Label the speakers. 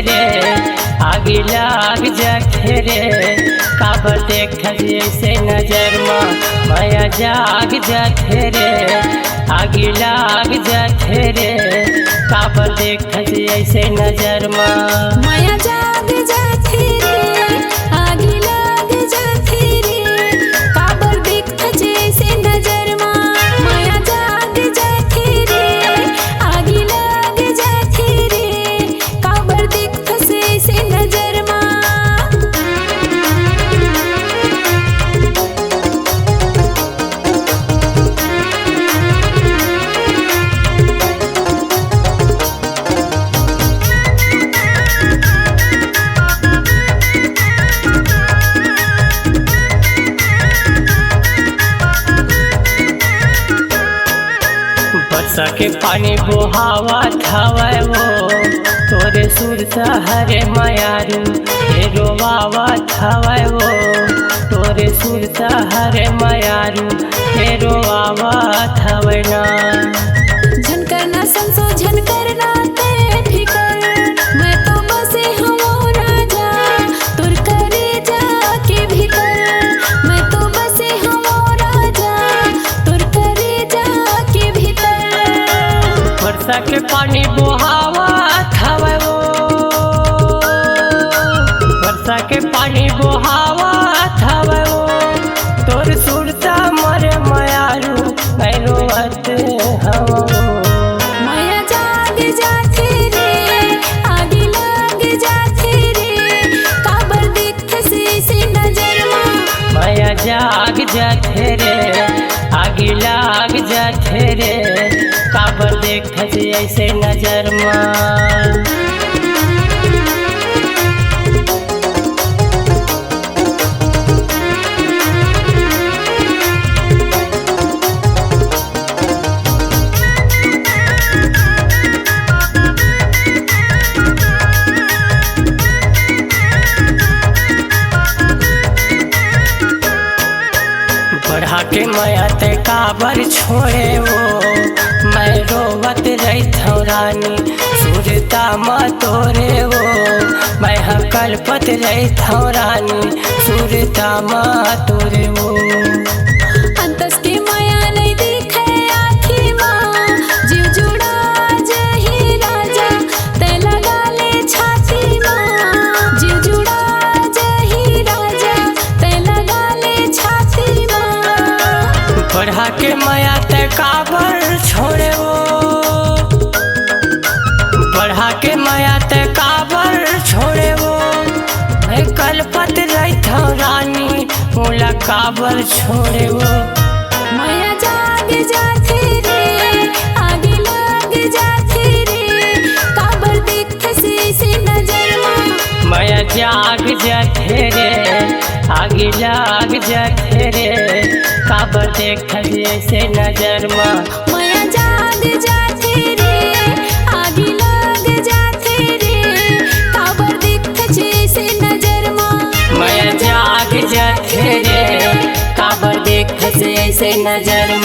Speaker 1: रे आगे लाग जाथे रे काबर देख जैसे नजर माया जाग जाथे रे आगे लाग जाथे रे काबर देख जैसे नजर
Speaker 2: माया जाग जाथे रे आगे लाग जाथे रे काबर देख जैसे नजर माया जाग जाथे रे आगे लाग जाथे रे काबर देख जैसे नजर
Speaker 1: बरसा के पानी बोहावत हवै वो तोरे सुर सहरे मायारू हे रोवावत हवै वो तोरे सुर सहरे मायारू हे रोवावत हवै ना
Speaker 2: झनकर ना संसो झनकर ना ते फिकर मैं तो बसे हूँ राजा तुर करे जाके भीतर मैं तो बसे हूँ राजा तुर करे जाके भीतर
Speaker 1: बरसा के पानी बोहावत हवै वो बरसा के पानी बोहावत हवै वो तोर सुरता मरे मायारू मैं रोवत हवै
Speaker 2: माया जाग जाथे रे आगे लाग जाथे रे काबर देख से नजर
Speaker 1: माया जाग जाथे रे आगे लाग जाथे रे काबर देख ऐसे नजर बढ़ा के माया ते काबर छोड़े वो मैं रोवत रहता रानी सुरता माँ तोरे वो मैं कल्पत रहता रानी सुरता माँ तोरे वो
Speaker 2: अंतस के माया नहीं दिखे आखी माँ जीव जुड़ा जही राजा ते लगा ले छाती माँ जीव जुड़ा जही राजा ते लगा ले छाती माँ
Speaker 1: बढ़ा के माया ते काबर छोड़े वो बढ़ा के माया ते काबर छोड़े वो मैं कल्पत रहता रानी मोला काबर छोड़े वो
Speaker 2: माया जाग जाथे रे आगे लाग जाथे रे काबर देख से नजर
Speaker 1: माया जाग जाथे रे आगे लाग जाथे रे काबर देख जैसे नजर
Speaker 2: माया जाग जाथे रे आगे लाग जाथे रे काबर देख जैसे नजर
Speaker 1: माया जाग जाथे रे काबर देख जैसे नजर